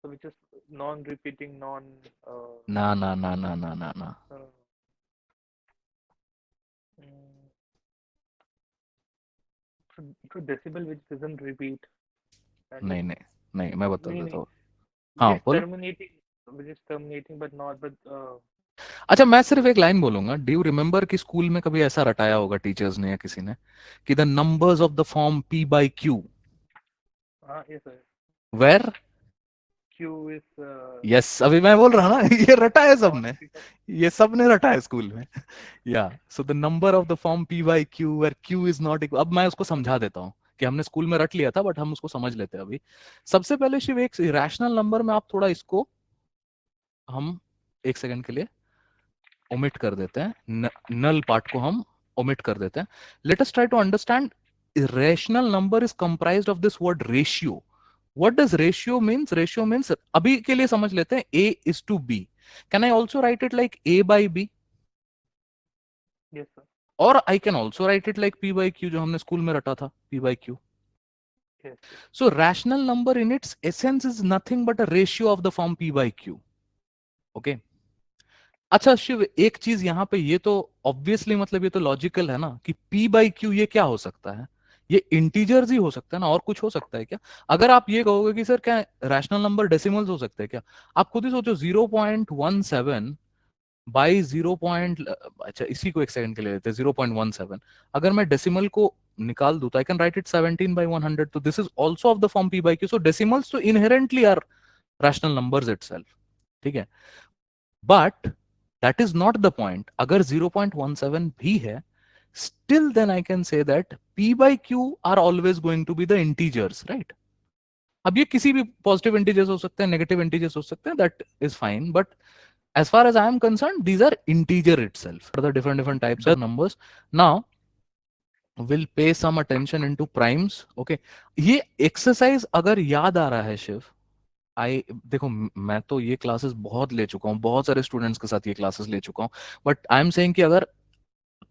So which is non-repeating, non. Na na na na na na na. Uh, mm, so decimal which doesn't repeat, and नहीं नहीं नहीं, मैं बता नहीं देता नहीं, हूँ. which हाँ is बोलो. terminating, but not but. अच्छा, मैं सिर्फ एक लाइन बोलूंगा. डू यू रिमेम्बर कि स्कूल में कभी ऐसा रटाया होगा टीचर्स ने या किसी ने कि the numbers of the form P by Q Yes sir. Where. Q is yes, अभी मैं बोल रहा हूँ ना. ये रटा है सबने. non-repeater. ये सबने रटा है स्कूल में. या so the number of the form P by Q where Q is not equal. अब मैं उसको समझा देता हूँ कि हमने स्कूल में रट लिया था, बट हम उसको समझ लेते हैं अभी. सबसे पहले शिव, एक रैशनल नंबर में आप थोड़ा इसको हम एक सेकंड के लिए ओमिट कर देते हैं. नल पार्ट को हम ओमिट कर देते हैं. Let us try to understand. Rational number is comprised of this word ratio. What does ratio means? Ratio means, अभी के लिए समझ लेते हैं, a is to b. Can I also right it like a by b? Yes sir. और I can also right it like p by q, जो हमने school में रटा था, p by q. Yes yes. So rational number in its essence is nothing but a ratio of the form p by q. Okay. अच्छा शिव, एक चीज यहाँ पे, ये तो ऑब्वियसली मतलब ये तो लॉजिकल है ना कि p बाई क्यू ये क्या हो सकता है? ये इंटीजर्स ही हो सकता है ना, और कुछ हो सकता है क्या? अगर आप ये कहोगे कि सर क्या रैशनल नंबर डेसिमल्स हो सकते हैं क्या, आप खुद ही सोचो. 0.17 बाई 0. अच्छा, इसी को एक सेकंड के लिए लेते हैं. 0.17 अगर मैं डेसिमल को निकाल दूं तो I can write it 17 by 100. तो this is also of the form p by Q. So decimals तो inherently are rational numbers itself. ठीक है, but that is not the point. अगर 0.17 भी है, still then I can say that p by q are always going to be the integers, right? अब ये किसी भी पॉजिटिव इंटीजर्स हो सकते हैं, नेगेटिव इंटीजर्स हो सकते हैं, that is fine. But as far as I am concerned, these are integer itself. For the different types of numbers, now we'll pay some attention into primes. Okay, ये exercise अगर याद आ रहा है शिव, आई देखो, मैं तो ये क्लासेस बहुत ले चुका हूँ, बहुत सारे स्टूडेंट्स के साथ ये क्लासेस ले चुका हूँ. बट आई एम सेइंग कि अगर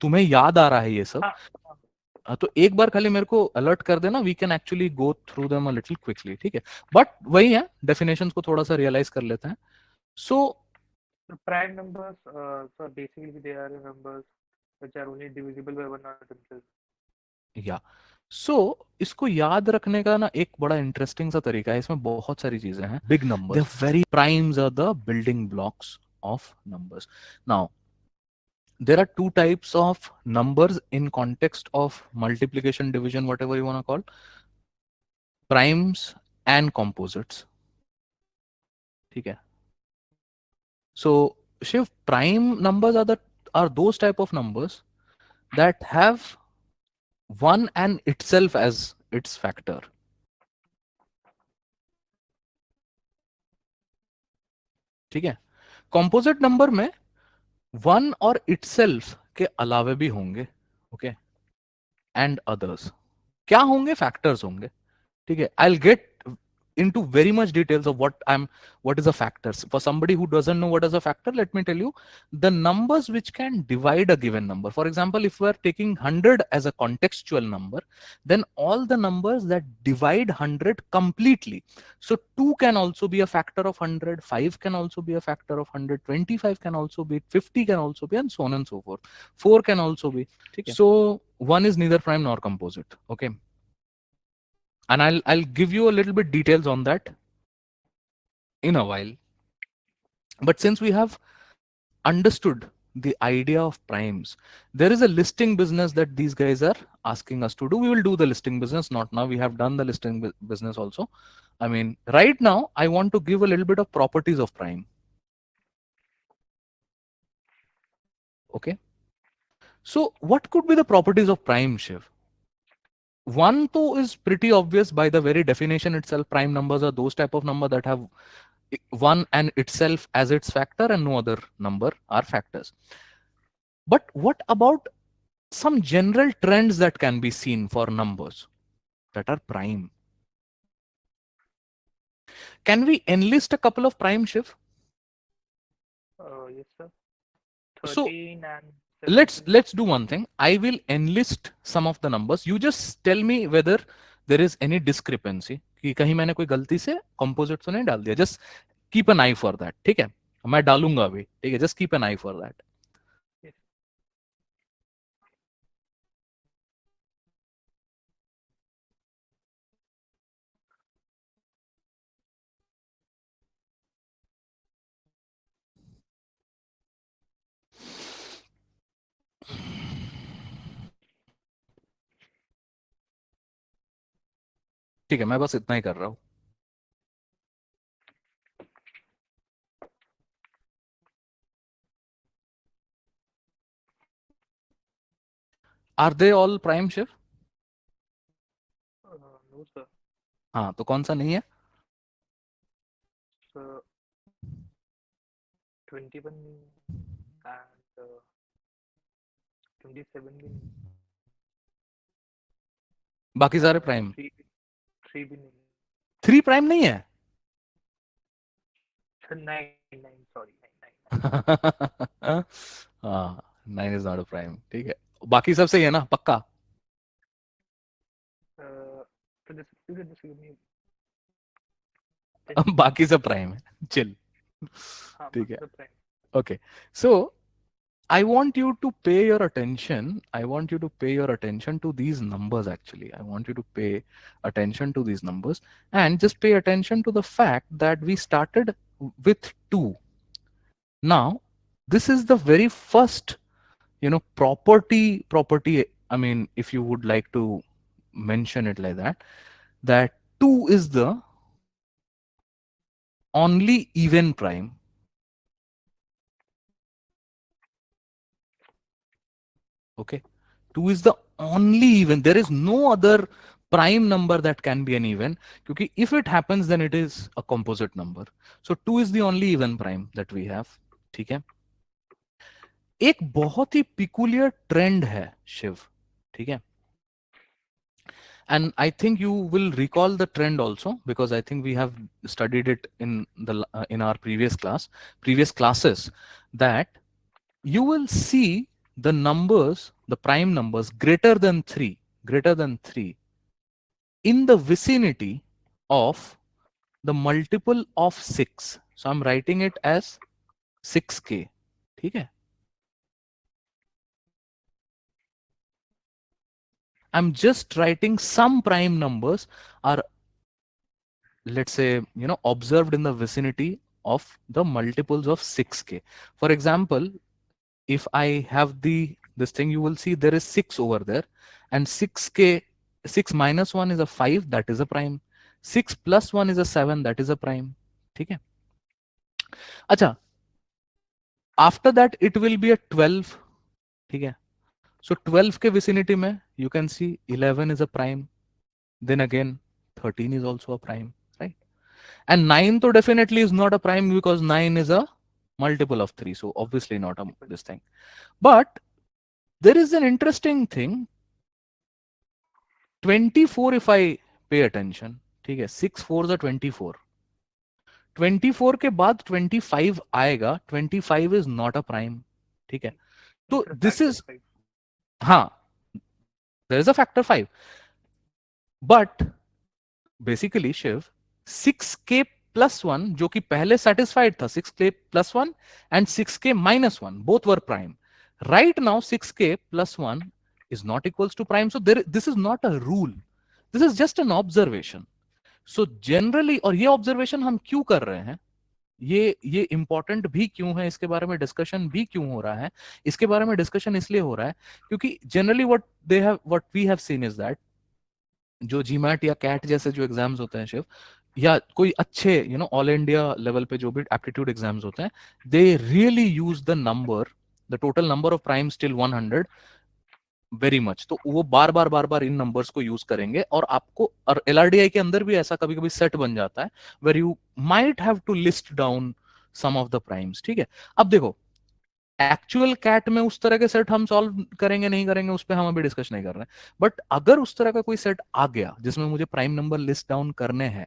तुम्हें याद आ रहा है ये सब, हाँ हाँ. तो एक बार खाली मेरे को अलर्ट कर देना. We can actually go through them a little quickly. ठीक है, बट वही है, डेफिनेशंस को थोड़ा सा रियलाइज कर लेते हैं. सो So prime numbers, so basically they are numbers which are only divisible by one or themselves. या सो इसको याद रखने का ना एक बड़ा इंटरेस्टिंग सा तरीका है. इसमें बहुत सारी चीजें हैं. Big number, very primes are the building blocks of numbers. Now there are two types of numbers in context of multiplication, division, whatever you want to call, primes and composites. ठीक है. So Shiv, prime numbers are those type of numbers that have one and itself as its factor. ठीक है. composite number में one और itself के अलावे भी होंगे. ओके, एंड अदर्स क्या होंगे? फैक्टर्स होंगे. ठीक है, I will get into very much details of what is a factor. For somebody who doesn't know what is a factor, let me tell you the numbers which can divide a given number. For example, if we are taking 100 as a contextual number, then all the numbers that divide 100 completely, so 2 can also be a factor of 100, 5 can also be a factor of 100, 25 can also be, 50 can also be, and so on and so forth. 4 can also be. So 1 is neither prime nor composite. Okay, and I'll give you a little bit details on that in a while. But since we have understood the idea of primes, there is a listing business that these guys are asking us to do. We will do the listing business, not now. We have done the listing business also. I mean, right now I want to give a little bit of properties of prime. Okay, so what could be the properties of prime, Shiv? One though is pretty obvious by the very definition itself. Prime numbers are those type of number that have one and itself as its factor and no other number are factors. But what about some general trends that can be seen for numbers that are prime? Can we enlist a couple of prime, Shiv? Yes sir. So 13 and let's 17. let's do one thing. I will enlist some of the numbers. You just tell me whether there is any discrepancy कि कहीं मैंने कोई गलती से composite तो नहीं डाल दिया, just keep an I for that, ठीक है? मैं डालूंगा अभी, ठीक है? Just keep an I for that. yes. ठीक है, मैं बस इतना ही कर रहा हूँ। Are they all prime Shiv? No sir. हाँ, तो कौन सा नहीं है? So 21 and 27 भी नहीं, बाकी सारे and प्राइम? 3 भी नहीं, 3 प्राइम नहीं है? 9 9 सॉरी 9 9 हाँ, 9 इज नॉट अ प्राइम, ठीक है। बाकी सब सही है ना, पक्का? तो जैसे give me 10 अब बाकी seconds. सब प्राइम है, चिल। हाँ ठीक है, बाकी सब prime. Okay. So I want you to pay your attention. I want you to pay your attention to these numbers actually. I want you to pay attention to these numbers and just pay attention to the fact that we started with 2. Now, this is the very first, property. I mean, if you would like to mention it like that, that 2 is the only even prime. Okay, 2 is the only even, there is no other prime number that can be an even, क्योंकि if it happens then it is a composite number. So 2 is the only even prime that we have. ठीक है? एक बहुत ही peculiar trend है शिव, ठीक है? And I think you will recall the trend also because I think we have studied it in the in our previous classes, that you will see the numbers, the prime numbers greater than 3 in the vicinity of the multiple of 6. So I'm writing it as 6k. ठीक है? I'm just writing some prime numbers are, let's say, observed in the vicinity of the multiples of 6k. For example, if I have this thing, you will see there is 6 over there, and 6k, 6 minus 1 is a 5, that is a prime. 6 plus 1 is a 7, that is a prime. ठीक है? अच्छा, after that it will be a 12. ठीक है? So 12 के vicinity में you can see 11 is a prime. Then again 13 is also a prime, right? And 9 तो definitely is not a prime because 9 is a multiple of 3. So obviously not a Multiple. this thing. But there is an interesting thing. 24 if I pay attention, ठीक है? 6 4 is a 24. 24 के बाद 25 आएगा, 25 is not a prime. ठीक है? तो It's a this factor is, 5. हाँ, there is a factor 5. But basically Shiv 6k plus one जो कि पहले सेटिस्फाइड था, 6k plus one and 6k minus one both were prime. Right now 6k plus one is not equals to prime. So this is not a rule. This is just an observation. So generally, और ये observation हम क्यों कर रहे हैं, ये important भी क्यों है, इसके बारे में डिस्कशन भी क्यों हो रहा है, इसके बारे में डिस्कशन इसलिए हो रहा है क्योंकि generally what we have seen is that जो जीमैट या कैट जैसे जो एग्जाम्स होते हैं शिव, या कोई अच्छे ऑल इंडिया लेवल पे जो भी एप्टीट्यूड एग्जाम्स होते हैं, they really use the number, the total number of primes till 100 very much. तो वो बार बार इन नंबर्स को यूज करेंगे और आपको, और एलआरडीआई के अंदर भी ऐसा कभी कभी सेट बन जाता है where you might have to list down some of the primes. ठीक है? अब देखो, एक्चुअल कैट में उस तरह के सेट हम सॉल्व करेंगे नहीं करेंगे उस पर हम अभी डिस्कस नहीं कर रहे हैं, बट अगर उस तरह का कोई सेट आ गया जिसमें मुझे प्राइम नंबर लिस्ट डाउन करने हैं,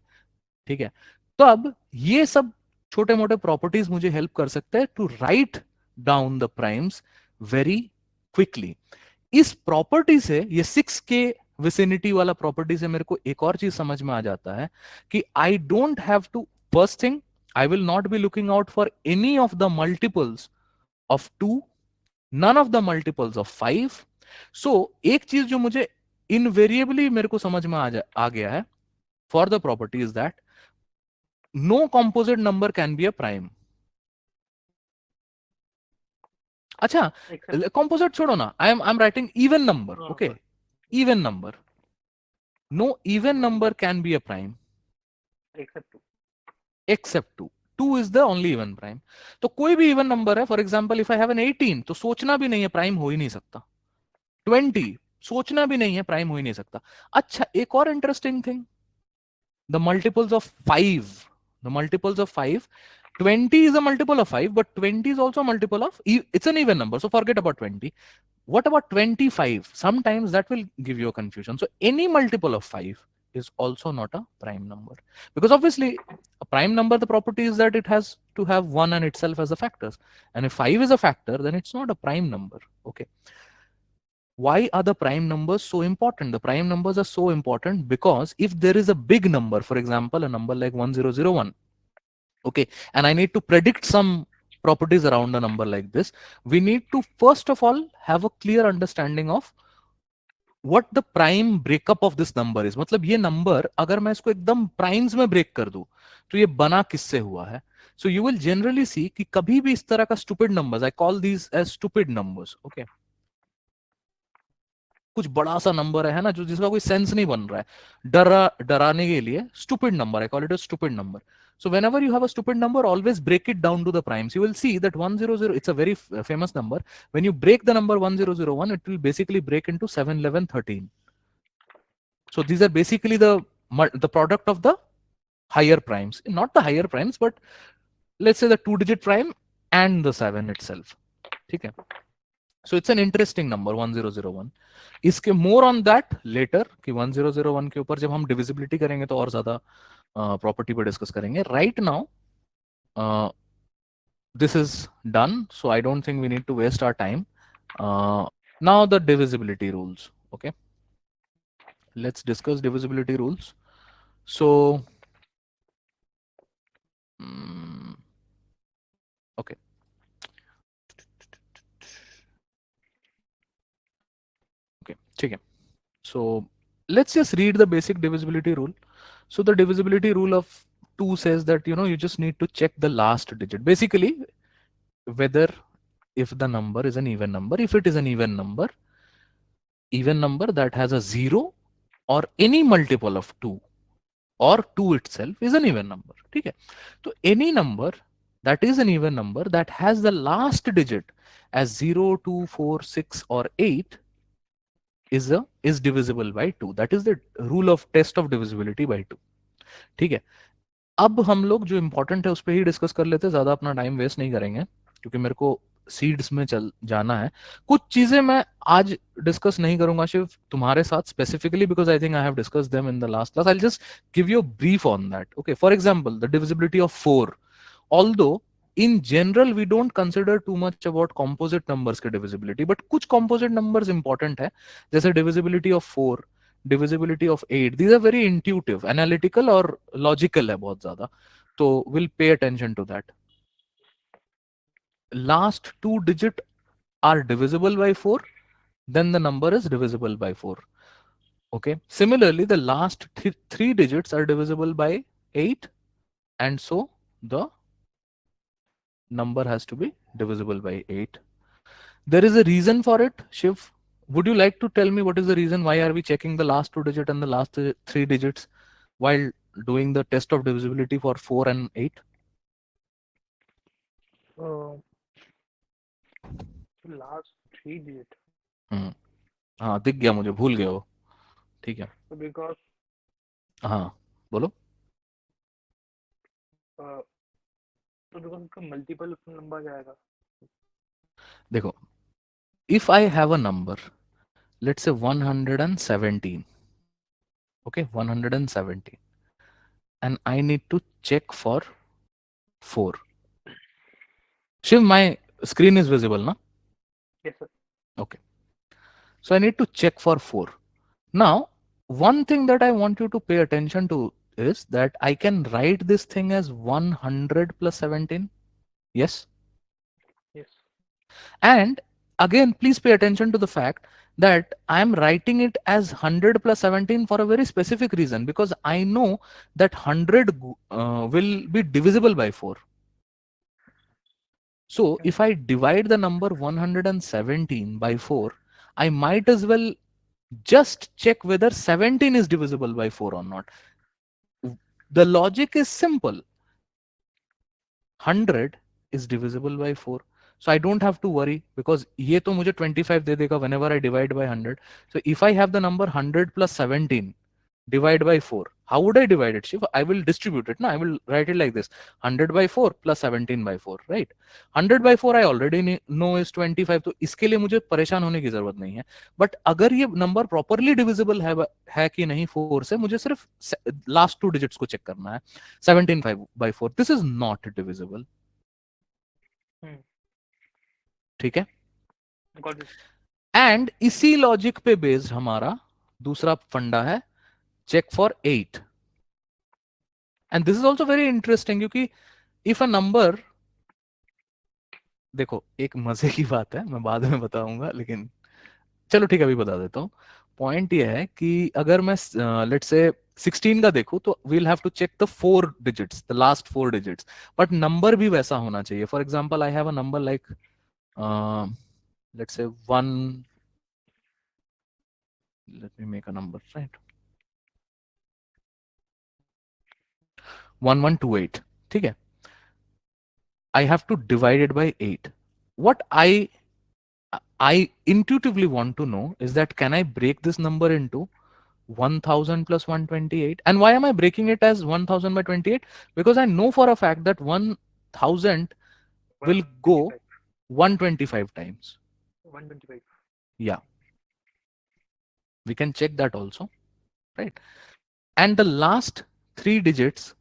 ठीक है, तो अब ये सब छोटे मोटे प्रॉपर्टीज मुझे हेल्प कर सकते हैं to write down the primes very quickly. इस प्रॉपर्टी से ये 6k विसिनिटी वाला प्रॉपर्टी से मेरे को एक और चीज समझ में आ जाता है कि I don't have to, first thing, I will not be looking out for any of the multiples of 2, none of the multiples of 5. So एक चीज जो मुझे इनवेरिएबली मेरे को समझ में आ गया है for the property is that no composite number can be a prime. अच्छा, एक्सेप्ट कॉम्पोजिट छोड़ो ना, I am writing even number. Okay, number even number, no even number can be a prime except two. except 2. 2 is the only even prime. तो कोई भी even number है, for example if I have an 18, तो सोचना भी नहीं है, prime हो ही नहीं सकता. 20, सोचना भी नहीं है, प्राइम हो ही नहीं सकता. अच्छा, एक और interesting thing, the multiples of 5, the multiples of 5, 20 is a multiple of 5, but 20 is also a multiple of, it's an even number, so forget about 20. What about 25? Sometimes that will give you a confusion. So any multiple of 5 is also not a prime number, because obviously a prime number, the property is that it has to have 1 and itself as the factors, and if 5 is a factor, then it's not a prime number. Okay, why are the prime numbers so important? The prime numbers are so important because if there is a big number, for example a number like 1001, okay, and I need to predict some properties around a number like this, we need to first of all have a clear understanding of what the prime breakup of this number is. मतलब ये number अगर मैं इसको एकदम primes में break कर दूं तो ये बना किससे हुआ है. So you will generally see कि कभी भी इस तरह का stupid numbers, I call these as stupid numbers. Okay, कुछ बड़ा सा नंबर है ना, जो जिसका कोई सेंस नहीं बन रहा है, डराने के लिए stupid number, I call it a stupid number. So whenever you have a stupid number, always break it down to the primes. You will see that 100, it's a very famous number. When you break the number 1001, it will basically break into 7, 11, 13. So these are basically the product of the higher primes, not the higher primes, but let's say the 2-digit prime and the 7 itself. ठीक है. So it's an interesting number 1001. इसके more on that later कि 1001 के ऊपर जब हम divisibility करेंगे तो और ज्यादा प्रॉपर्टी पे डिस्कस करेंगे. Right now this is done, so I don't think we need to waste our time. Now the divisibility rules. Okay, let's discuss divisibility rules. So okay, okay, ठीक है. So let's just read the basic divisibility rule. So the divisibility rule of 2 says that you just need to check the last digit. Basically, whether if the number is an even number, if it is an even number that has a 0 or any multiple of 2 or 2 itself is an even number. ठीक है. तो any number that is an even number that has the last digit as 0, 2, 4, 6 or 8 is divisible by 2. That is the rule of test of divisibility by 2. ठीक है. अब हम लोग जो important है उस पर ही डिस्कस कर लेते हैं, ज्यादा अपना टाइम वेस्ट नहीं करेंगे क्योंकि मेरे को सीड्स में चल जाना है. कुछ चीजें मैं आज डिस्कस नहीं करूंगा शिव तुम्हारे साथ specifically, because I think I have discuss them in the last class. I just give you brief on that. Okay, for example the divisibility of 4. Although in general we don't consider too much about composite numbers के divisibility, but कुछ composite numbers important है, जैसे divisibility of 4, divisibility of 8. These are very intuitive, analytical और logical है बहुत ज्यादा, तो we'll pay attention to that. Last 2 digit are divisible by 4, then the number is divisible by 4. Okay, similarly the last 3 digits are divisible by 8, and so the number has to be divisible by 8. There is a reason for it, Shiv. Would you like to tell me what is the reason? Why are we checking the last 2 digit and the last 3 digits while doing the test of divisibility for 4 and 8? Last 3 digit. हाँ, दिख गया मुझे, भूल गए हो. ठीक है. तो बिकॉज हाँ, बोलो. तो बिकॉज उसका मल्टीपल नंबर जाएगा. देखो, if I have a number, let's say 117, okay, 117, and I need to check for 4. Shiv, my screen is visible, na? Yes, sir. Okay. So I need to check for 4. Now, one thing that I want you to pay attention to is that I can write this thing as 100 plus 17. Yes. Yes. And again, please pay attention to the fact that I am writing it as 100 plus 17 for a very specific reason, because I know that 100 will be divisible by 4. So Hmm. if I divide the number 117 by 4, I might as well just check whether 17 is divisible by 4 or not. The logic is simple. 100 is divisible by 4. So I don't have to worry, because ये तो मुझे 25 दे देगा whenever I divide by 100. So if I have the number 100 plus 17 divide by 4, how would I divide it, Shiv? I will distribute it. No, I will write it like this: 100 by 4 plus 17 by 4, right? 100 by 4 I already know is 25, तो इसके लिए मुझे परेशान होने की जरूरत नहीं है. बट अगर ये नंबर प्रॉपरली डिविजिबल है कि नहीं 4 से, मुझे सिर्फ लास्ट 2 डिजिट्स को चेक करना है. 17 by 4, this is not divisible. Hmm. ठीक है. Got it. एंड इसी लॉजिक पे बेस्ड हमारा दूसरा फंडा है, check for 8. And this is also very interesting, क्योंकि इफ अ नंबर, देखो एक मजे की बात है, मैं बाद में बताऊंगा, लेकिन चलो ठीक है अभी बता देता हूँ. पॉइंट ये है कि अगर मैं लेट्स से 16 का देखूं, तो we'll have to check the 4 digits, the last 4 digits. But number भी वैसा होना चाहिए. For example, I have a number like let's say 1, let me make a number, right, 1128. ठीक है. I have to divide it by 8. What I intuitively want to know is that, can I break this number into 1000 plus 128? And why am I breaking it as 1000 by 28? Because I know for a fact that 1000 will go 125. 125 times. 125. Yeah, we can check that also, right? And the last 3 digits,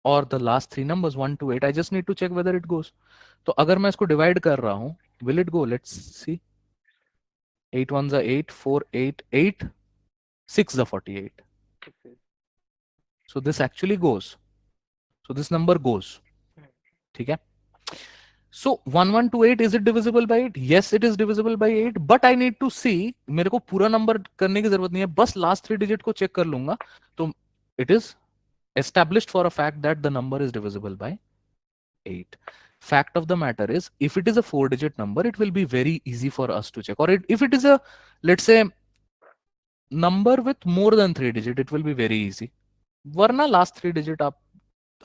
or the last 3 numbers 1 to 8, I just need to check whether it goes. तो अगर मैं इसको divide कर रहा हूं, will it go? Let's see. 8 ones are 8, 4, 8, 8, 6 are 48. Six. So this actually goes. So this number goes. Hmm. ठीक है. So 1128, is it divisible by 8? Yes, it is divisible by 8. But I need to see, मेरे को पूरा number करने की जरूरत नहीं है, बस लास्ट 3 डिजिट को चेक कर लूंगा, तो it is established for a fact that the number is divisible by 8. Fact of the matter is, if it is a 4-digit number, it will be very easy for us to check. Or if it is a, let's say, number with more than 3 digit, it will be very easy. वरना last 3 digit आप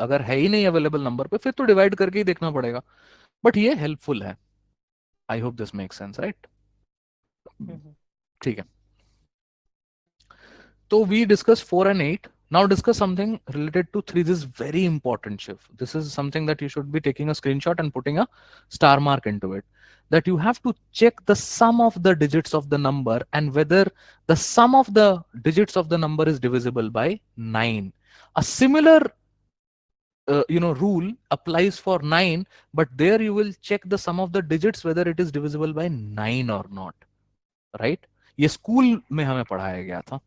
अगर है ही नहीं available number पे, फिर तो divide करके ही देखना पड़ेगा. बट ये हेल्पफुल है. I hope this make sense, right? Mhm. ठीक है. तो we discuss 4 and 8. Now discuss something related to 3. This is very important, Shiv. This is something that you should be taking a screenshot and putting a star mark into it. That you have to check the sum of the digits of the number and whether the sum of the digits of the number is divisible by 9. A similar rule applies for 9, but there you will check the sum of the digits whether it is divisible by 9 or not, right? ये school में हमें पढ़ाया गया था.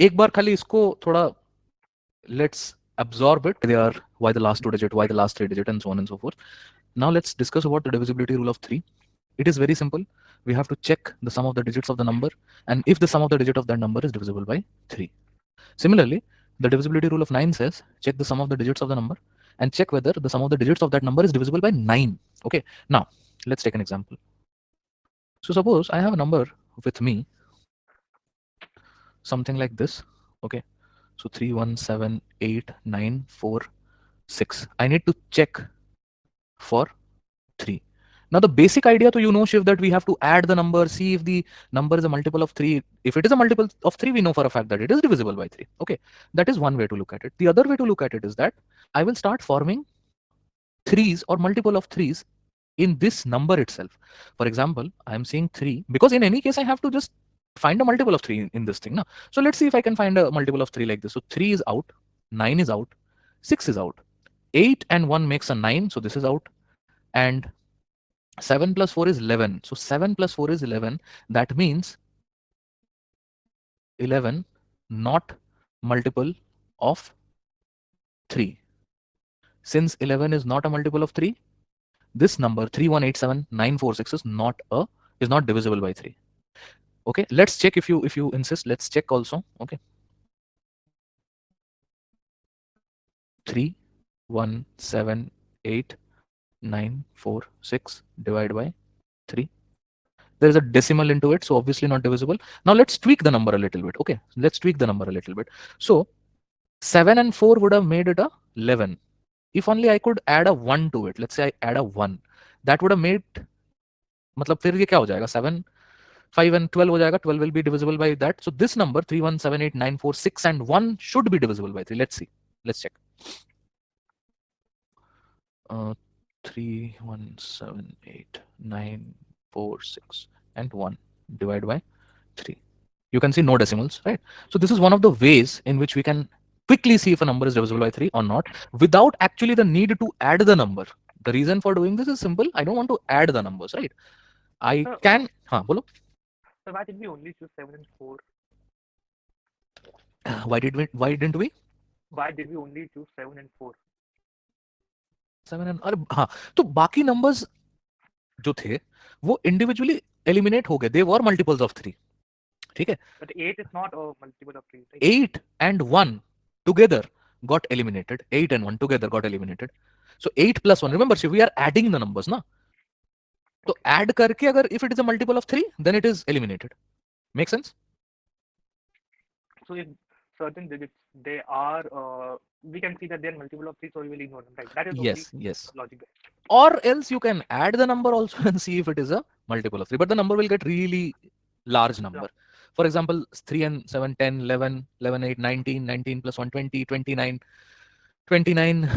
एक बार खाली इसको थोड़ा let's absorb it. They are, why the last 2 digit, why the last 3 digit, and so on and so forth. Now let's discuss about the divisibility rule of 3. It is very simple. We have to check the sum of the digits of the number, and if the sum of the digit of that number is divisible by 3. Similarly, the divisibility rule of 9 says, check the sum of the digits of the number and check whether the sum of the digits of that number is divisible by 9. Okay, now let's take an example. So suppose I have a number with me, something like this. Okay, so 3, 1, 7, 8, 9, 4, 6. I need to check for 3. Now the basic idea, to Shiv, that we have to add the number, see if the number is a multiple of 3. If it is a multiple of 3, we know for a fact that it is divisible by 3. Okay, that is one way to look at it. The other way to look at it is that I will start forming 3s or multiple of 3s in this number itself. For example, I am saying 3 because in any case I have to just find a multiple of 3 in this thing. Now, so let's see if I can find a multiple of 3 like this. So 3 is out, 9 is out, 6 is out, 8 and 1 makes a 9, so this is out, and 7 plus 4 is 11. So 7 plus 4 is 11. That means 11 not multiple of 3? Since 11 is not a multiple of 3, this number 3187946 is not divisible by 3. Okay, let's check. If you insist, let's check also. Okay, 3178946 divided by 3. There is a decimal into it, so obviously not divisible. Now let's tweak the number a little bit. Okay, let's tweak the number a little bit. So 7 and 4 would have made it a 11. If only I could add a 1 to it. Let's say I add a 1, that would have made, मतलब फिर ये क्या हो जाएगा, 7 5 and 12 हो जाएगा, 12 will be divisible by that. So this number 3178946 and 1 should be divisible by 3. Let's see, let's check. 3178946 and 1 divided by 3. You can see no decimals, right? So this is one of the ways in which we can quickly see if a number is divisible by 3 or not without actually the need to add the number. The reason for doing this is simple. I don't want to add the numbers, right? I Sir, can, bolo. so why did we only choose 7 and 4? Why didn't we? Why did we only choose 7 and 4? 7 and, हाँ, तो बाकी numbers जो थे वो individually eliminate हो गए. They were multiples of 3. ठीक है? But 8 is not a multiple of 3, right? 8 and 1 together got eliminated. 8 and 1 together got eliminated. So 8 plus 1. Remember, we are adding the numbers, na? So add करके अगर if it is a multiple of 3, then it is eliminated. Make sense? So if certain digits, they are, we can see that they are multiple of 3, so we will ignore them, right? That is Yes, only yes. logic. Or else you can add the number also and see if it is a multiple of 3. But the number will get really large number. For example, 3 and 7, 10, 11, 11, 8, 19, 19 plus 1, 20, 29, 29,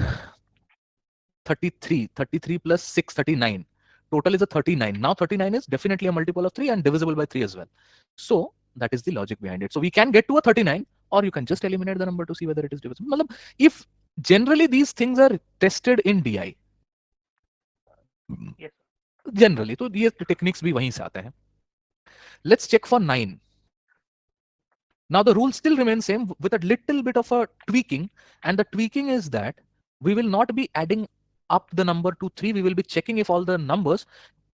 33, 33 plus 6, 39. Total is a 39. Now 39 is definitely a multiple of 3 and divisible by 3 as well. So that is the logic behind it. So we can get to a 39, or you can just eliminate the number to see whether it is divisible. If generally these things are tested in DI, Yes. generally, तो ये techniques भी वहीं से आते हैं. Let's check for 9. Now the rule still remains same with a little bit of a tweaking, and the tweaking is that we will not be adding up the number to 3. We will be checking if all the numbers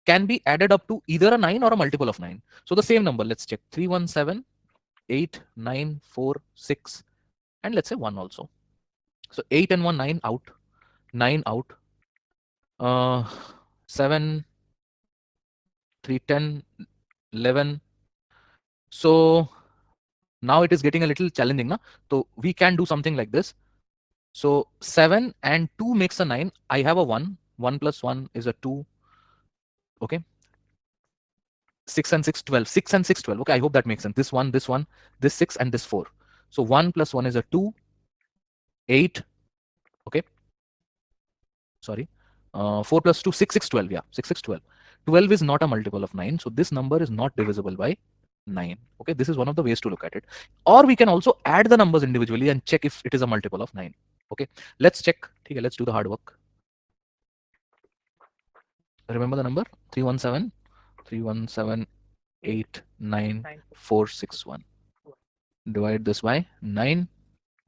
can be added up to either a 9 or a multiple of 9. So the same number, let's check 3178946, and let's say 1 also. So 8 and 1, 9 out, 9 out, 7, 3, 10, 11. So now it is getting a little challenging, na? So we can do something like this. So 7 and 2 makes a 9. I have a 1. 1 plus 1 is a 2. Okay. 6 and 6, 12. 6 and 6, 12. Okay, I hope that makes sense. This 1, this 6, and this 4. So 1 plus 1 is a 2. 8. Okay. Sorry. 4 plus 2, 6, 6, 12. Yeah, 6, 6, 12. 12 is not a multiple of 9. So this number is not divisible by 9. Okay, this is one of the ways to look at it. Or we can also add the numbers individually and check if it is a multiple of 9. Okay, let's check. Okay, let's do the hard work. Remember the number? 317894661. Divide this by 9.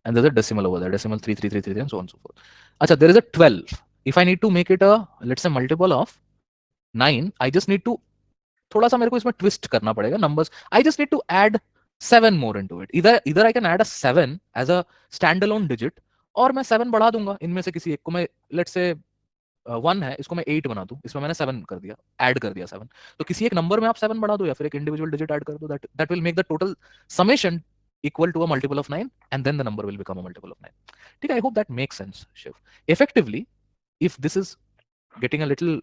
And there's a decimal over there. Decimal 3333 and so on and so forth. Acha, there is a 12. If I need to make it a, let's say, multiple of 9, I just need to थोड़ा सा मेरे को इसमें twist करना पड़ेगा numbers. I just need to add 7 more into it. Either I can add a 7 as a standalone digit, और मैं 7 बढ़ा दूंगा इनमें से किसी एक को. मैं let's say 1 है, इसको मैं 8 बना दूं, इसमें मैंने 7 कर दिया, ऐड कर दिया 7. तो किसी एक नंबर में आप 7 बढ़ा दो या फिर एक इंडिविजुअल डिजिट ऐड कर दो. that will make the total summation equal to a multiple of 9, and then the number will become a multiple of 9. ठीक है, I hope that makes sense, Shiv. Effectively, if this is getting a little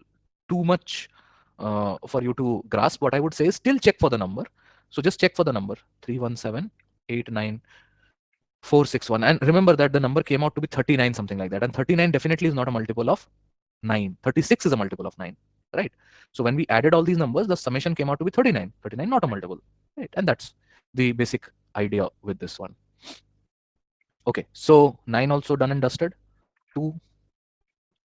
too much for you to grasp, what I would say is still check for the number. So just check for the number 317894661, and remember that the number came out to be 39, something like that, and 39 definitely is not a multiple of 9. 36 is a multiple of 9, right? So when we added all these numbers, the summation came out to be 39. 39 not a multiple, right? And that's the basic idea with this one. Okay, so 9 also done and dusted. 2,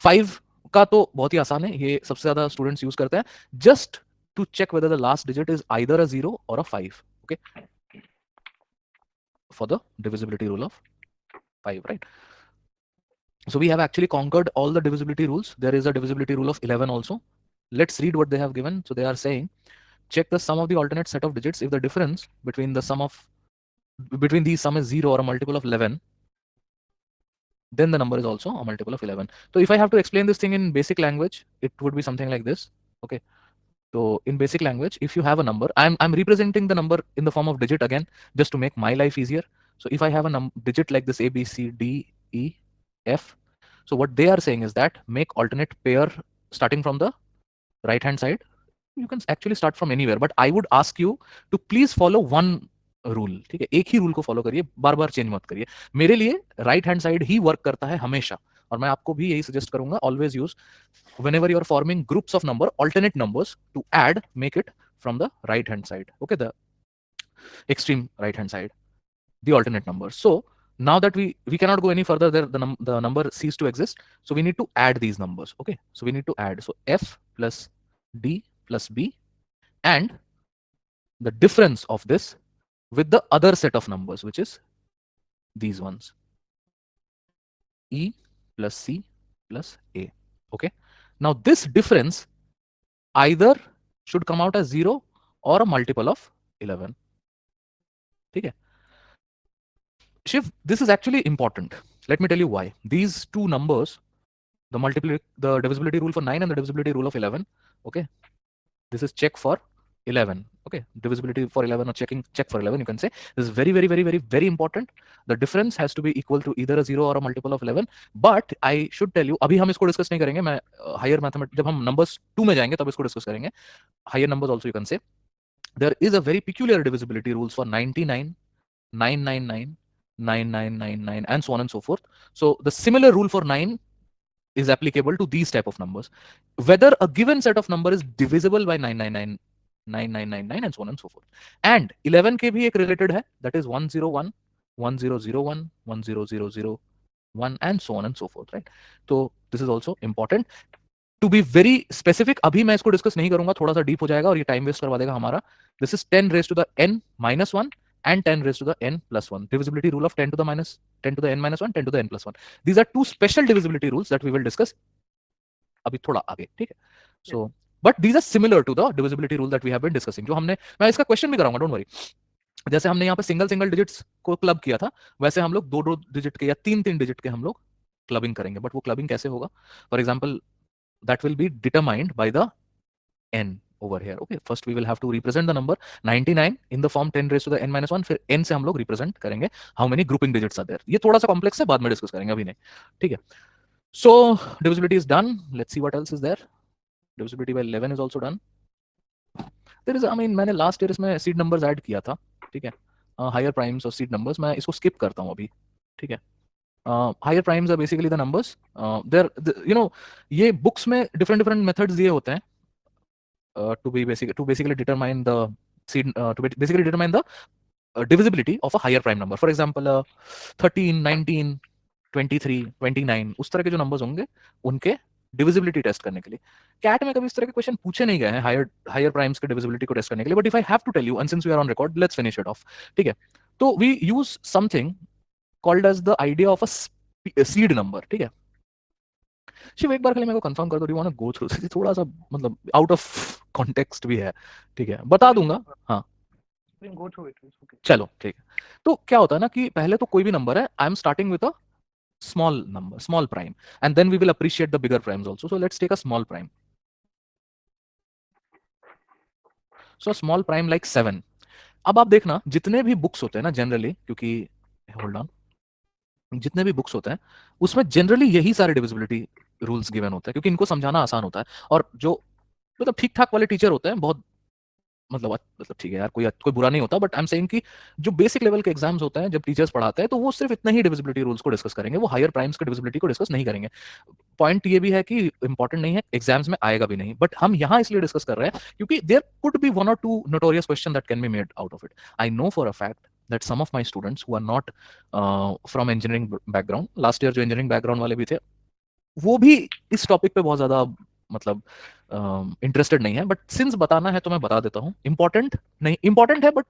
5 का तो बहुत ही आसान है, ये सबसे ज्यादा students use करते हैं just to check whether the last digit is either a 0 or a 5. Okay, for the divisibility rule of 5, right? So we have actually conquered all the divisibility rules. There is a divisibility rule of 11 also. Let's read what they have given. So they are saying, check the sum of the alternate set of digits. If the difference between the sum of between these sum is 0 or a multiple of 11, then the number is also a multiple of 11. So if I have to explain this thing in basic language, it would be something like this. Okay. So in basic language, if you have a number, I'm representing the number in the form of digit again, just to make my life easier. So if I have a digit like this, A, B, C, D, E, F. So what they are saying is that make alternate pair starting from the right hand side. You can actually start from anywhere, but I would ask you to please follow one rule, ठीक है? एक ही rule को follow करिए, बार बार change मत करिए. मेरे लिए right hand side ही work करता है हमेशा, और मैं आपको भी यही सजेस्ट करूंगा, always use whenever you are forming groups of number, alternate numbers to add, make it from the right hand side. Okay, the extreme right hand side, the alternate number. So now that we cannot go any further there, the number cease to exist, so we need to add these numbers. Okay, so we need to add, so f plus d plus b, and the difference of this with the other set of numbers, which is these ones, e plus c plus a. Okay, now this difference either should come out as 0 or a multiple of 11. ठीक है? Shiv, this is actually important. Let me tell you why. These two numbers, the divisibility rule for 9 and the divisibility rule of 11. Okay, this is check for 11. Okay, divisibility for 11 or check for 11, you can say. This is very very very very very important. The difference has to be equal to either a 0 or a multiple of 11. But I should tell you, अभी हम इसको discuss नहीं करेंगे. मैं higher mathematics, जब हम numbers 2 में जाएंगे तब इसको डिस्कस करेंगे. Higher numbers also, you can say. There is a very peculiar divisibility rules for 99, 999, 9999, and so on and so forth. So the similar rule for 9 is applicable to these type of numbers. Whether a given set of number is divisible by 999, 9999, and so on and so forth. And 11 के भी एक related है, that is 101, 1001, 10001, and so on and so forth, right? So this is also important. To be very specific, अभी मैं इसको discuss नहीं करूंगा, थोड़ा सा डीप हो जाएगा और ये टाइम वेस्ट करवा देगा हमारा. This is 10 raise to the n minus 1 and 10 raised to the n plus 1. Divisibility rule of 10 to the n minus 1, 10 to the n plus 1. These are two special divisibility rules that we will discuss अभी थोड़ा आगे, ठीक है? So, but these are similar to the divisibility rule that we have been discussing. जो हमने, मैं इसका question भी कराऊंगा, डोंट वरी. जैसे हमने यहाँ पे सिंगल डिजिट्स को क्लब किया था, वैसे हम लोग दो डिजिट के या तीन डिजिट के हम लोग क्लबिंग करेंगे. बट वो क्लबिंग कैसे होगा? For example, that will be determined by the n over here. Okay, first we will have to represent the number 99 in the form 10 raised to the n minus 1. फिर n से हम लोग represent करेंगे how many grouping digits are there. ये थोड़ा सा complex है, बाद में डिस्कस करेंगे, अभी नहीं, ठीक है? So divisibility is done. Let's see what else is there. Divisibility by 11 is also done. There is, I mean, मैंने last year इसमें seed numbers add किया था, ठीक है? Higher primes और seed numbers, मैं इसको skip करता हूँ अभी, ठीक है? Higher primes are basically the numbers. ये books में different methods दिए होते हैं to basically determine the seed, to basically determine the divisibility of a higher prime number. For example, 13, 19, 23, 29, उस तरह के जो numbers होंगे उनके divisibility test करने के लिए. कैट में कभी इस तरह के क्वेश्चन पूछे नहीं गए हैं हायर प्राइम्स के divisibility को टेस्ट करने के लिए. But if I have to tell you, and since we are on record, let's finish it off, ठीक है? तो we use something called as the idea of a seed number, ठीक है? शिव, एक बार खाली मेरे को कंफर्म कर दो, do you want to go through, थोड़ा सा मतलब आउट ऑफ कॉन्टेक्स्ट भी है, ठीक है? बता दूंगा, हाँ, go through it. Okay. चलो ठीक है. तो क्या होता है ना कि पहले तो कोई भी नंबर है, I am starting with a small number, small prime, and then we will appreciate the bigger primes also. So let's take a small prime. So a small prime like 7. अब आप देखना, जितने भी बुक्स होते हैं ना generally, क्योंकि hold on, जितने भी बुक्स होते हैं उसमें जनरली यही सारे डिविजिबिलिटी रूल्स गिवन होते हैं, क्योंकि इनको समझाना आसान होता है. और जो मतलब ठीक ठाक वाले टीचर होते हैं, बहुत मतलब ठीक है यार, कोई बुरा नहीं होता, बट आई एम सेइंग कि जो बेसिक लेवल के एग्जाम्स होते हैं, जब टीचर्स पढ़ाते हैं, तो वो सिर्फ इतना ही डिविजिबिलिटी रूल्स को डिस्कस करेंगे, वो हायर प्राइम्स के डिविजिबिलिटी को डिस्कस नहीं करेंगे. पॉइंट ये भी है कि इंपॉर्टेंट नहीं है, एग्जाम्स में आएगा भी नहीं, बट हम यहाँ इसलिए डिस्कस कर रहे हैं क्योंकि there could be 1 or 2 notorious question that can be made out of it. I know for a fact that some of my students who are not from engineering background, last year जो engineering background वाले भी थे, वो भी इस topic पे बहुत ज्यादा मतलब इंटरेस्टेड नहीं है. बट सिंस बताना है तो मैं बता देता हूँ. इंपॉर्टेंट नहीं, इंपॉर्टेंट है, but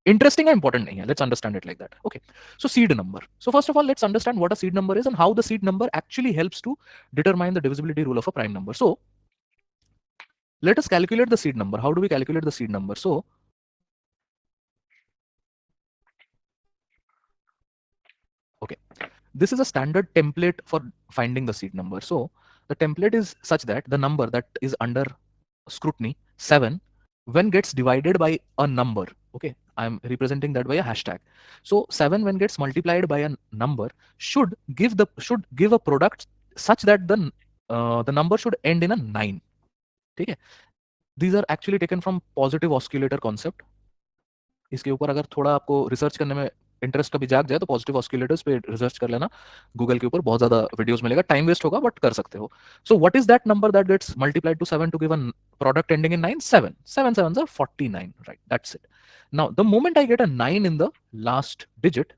Interesting and important nahi hai. Let's understand it like that. Okay. So seed number. So first of all, let's understand what a seed number is and how the seed number actually helps to determine the divisibility rule of a prime number. So let us calculate the seed number. How do we calculate the seed number? So okay, this is a standard template for finding the seed number. So the template is such that the number that is under scrutiny 7 when gets divided by a number, okay, I'm representing that by a hashtag. So 7 when gets multiplied by a number should give a product such that the number should end in a 9. Okay, these are actually taken from positive oscillator concept. इसके ऊपर अगर थोड़ा आपको research करने में interest कभी जाग जाए तो पॉजिटिव ऑस्किलेटर्स पे रिसर्च कर लेना, गूगल के ऊपर बहुत ज्यादा वीडियोस मिलेगा, टाइम वेस्ट होगा बट कर सकते हो. So what is that number that gets multiplied to 7 to give a product ending in 9? 7. 7 sevens are 49, right? That's it. Now the moment I get a 9 in the last digit,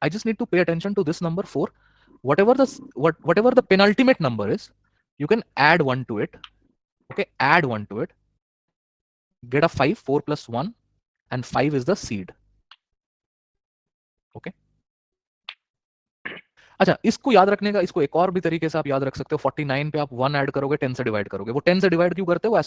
I just need to pay attention to this number 4. Whatever the penultimate number is, you can add 1 to it. Okay, add 1 to it, get a 5. 4 plus 1 and 5 is the seed. Okay. अच्छा, इसको याद रखने का इसको एक और भी तरीके से आप याद रख सकते हो. 49 पे आप 1 ऐड करोगे, 10 से डिवाइड करोगे. वो 10 से डिवाइड क्यों करते हो?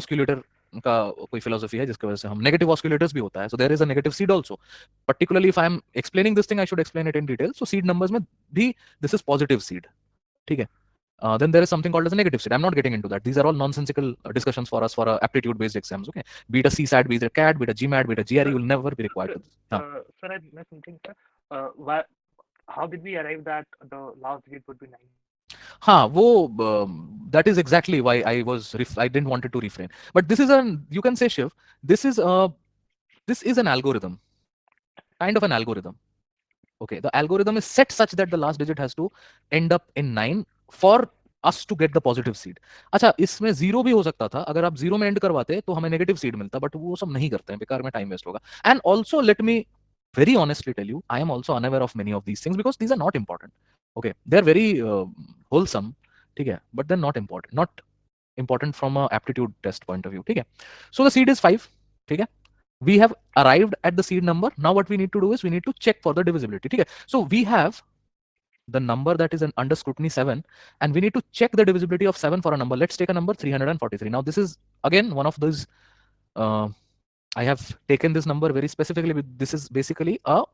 ऑस्किलेटर का कोई फिलोसफी है जिसकी वजह से हम नेगेटिव ऑस्किलेटर्स भी होता है. So there is a negative seed also. Particularly if I am explaining this thing, I should explain it in detail. So seed numbers में भी दिस इज पॉजिटिव सीड. ठीक है. Then there is something called as a negative seed. I'm not getting into that. These are all nonsensical discussions for us for aptitude-based exams. Okay, be it a CSAT, be it a CAT, be it a GMAT, be it a GRE, you will never be required Sir, to. हाँ. sir, I missed something, sir. Why, how did we arrive that the last digit would be 9? हाँ, वो that is exactly why I didn't want it to refrain. But this is you can say, Shiv, this is an algorithm, kind of an algorithm. Okay, the algorithm is set such that the last digit has to end up in 9 for us to get the positive seed. अच्छा, इसमें zero भी हो सकता था. अगर आप zero में and करवाते तो हमें नेगेटिव सीड मिलता, बट वो सब नहीं करते हैं, बेकार में टाइम वेस्ट होगा. And also let me very honestly tell you, I am also unaware of many of these things because these are not important. Okay, they're very wholesome, ठीक है, but they're not important from a aptitude test point of view. ठीक है. So the seed is 5. ठीक है. We have arrived at the seed number. Now what we need to do is we need to check for the divisibility. ठीक है. So we have the number that is under scrutiny 7 and we need to check the divisibility of 7 for a number. Let's take a number 343. Now this is again one of those uh, I have taken this number very specifically. This is basically a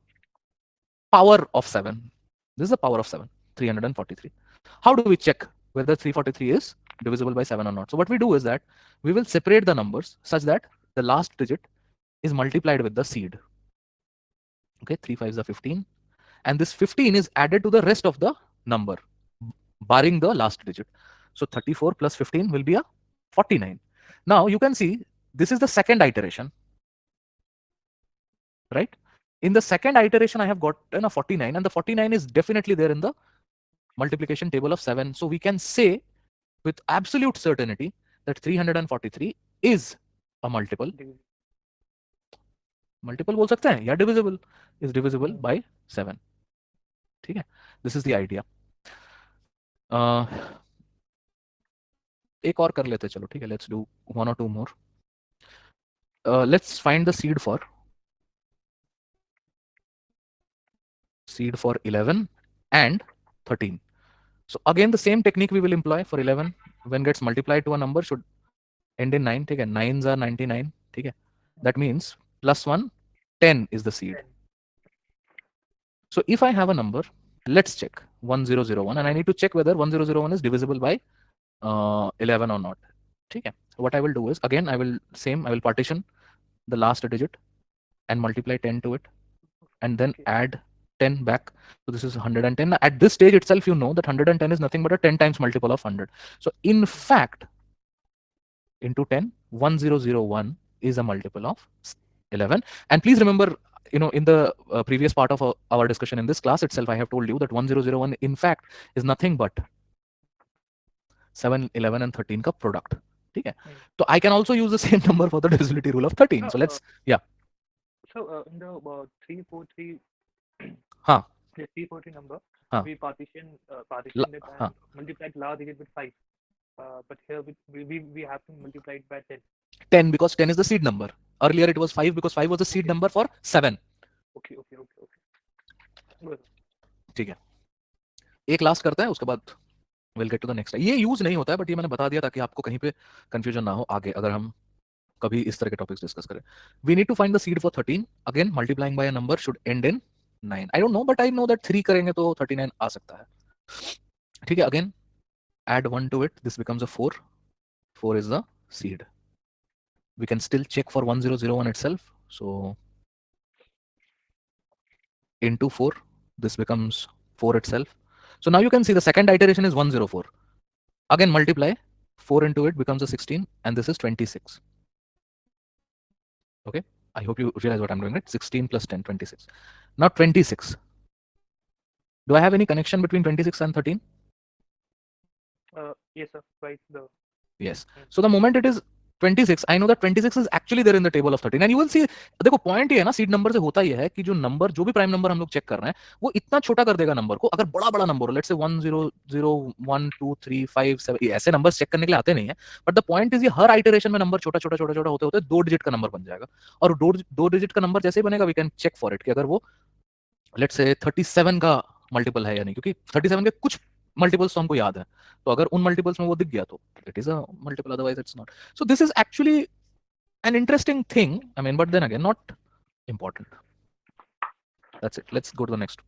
power of 7. This is the power of 7, 343. How do we check whether 343 is divisible by 7 or not? So what we do is that we will separate the numbers such that the last digit is multiplied with the seed. Okay, 3 5s are 15. And this 15 is added to the rest of the number, barring the last digit. So 34 plus 15 will be a 49. Now you can see this is the second iteration, right? In the second iteration, I have gotten a 49, and the 49 is definitely there in the multiplication table of 7. So we can say with absolute certainty that 343 is a multiple. Multiple बोल सकते हैं या divisible, is divisible by 7. ठीक है. This is the idea. एक और कर लेते चलो. ठीक है. Let's do one or two more. Let's find the seed for 11 and 13. So again the same technique we will employ for 11. When gets multiplied to a number should end in 9. ठीक है. 9s are 99. ठीक है. That means plus 1, 10 is the seed. So if I have a number, let's check 1001, and I need to check whether 1001 is divisible by 11 or not. ठीक है. What I will do is again I will partition the last digit and multiply 10 to it, and then add 10 back. So this is 110. At this stage itself, you know that 110 is nothing but a 10 times multiple of 100. So in fact, into 10, 1001 is a multiple of 11. And please remember, in the previous part of our discussion in this class itself, I have told you that 1001 in fact is nothing but 7, 11 and 13 ka product. Okay? So I can also use the same number for the divisibility rule of 13. So let's, yeah. So in the 343, Huh. the 340 number, Huh. we partitioned it and multiplied last digit with 5. But here we have to multiply it by 10. 10 because 10 is the seed number. earlier it was 5 because 5 was the seed Okay. number for 7. Okay. Okay. Okay. Okay. Good. ठीक है, एक last करते हैं, उसके बाद will get to the next. ये use नहीं होता है बट ये मैंने बता दिया ताकि आपको कहीं पे कंफ्यूजन ना हो आगे अगर हम कभी इस तरह के टॉपिक्स डिस्कस करें. We need to find the seed for 13. Again multiplying by a number should end in 9. I don't know but I know that 3 करेंगे तो 39 आ सकता है. ठीक है, again add 1 to it, this becomes a 4. 4 is the seed. We can still check for 1001 itself. So into 4, this becomes 4 itself. So now you can see the second iteration is 104. Again multiply 4 into it becomes a 16 and this is 26. Okay, I hope you realize what I'm doing, right? 16 plus 10, 26. Now 26. Do I have any connection between 26 and 13? Yes, sir. Right. The. Yes. So the moment it is 26, I know that 26 is actually there in the table of 13 and you will see. देखो point ये है ना seed number से होता ये है कि जो नंबर जो भी प्राइम नंबर हम लोग चेक कर रहे हैं वो इतना छोटा कर देगा नंबर को. अगर बड़ा बड़ा नंबर हो लेट्स से 1 0 0 1 2 3 5 7 ऐसे नंबर्स चेक करने के लिए आते नहीं है बट द पॉइंट इज ये हर आइटरेशन में नंबर छोटा छोटा छोटा छोटा होते होते 2 डिजिट का नंबर बन जाएगा. और दो डिजिट का नंबर जैसे ही बनेगा we can check for it कि अगर वो लेट्स से 37 का मल्टीपल है या नहीं, क्योंकि 37 के कुछ मल्टीपल्स तो हमको याद है. तो अगर उन मल्टीपल्स में वो दिख गया तो it is a multiple, otherwise it's not. So this is actually an interesting thing. I mean, but then again, not important. That's it. Let's go to the next.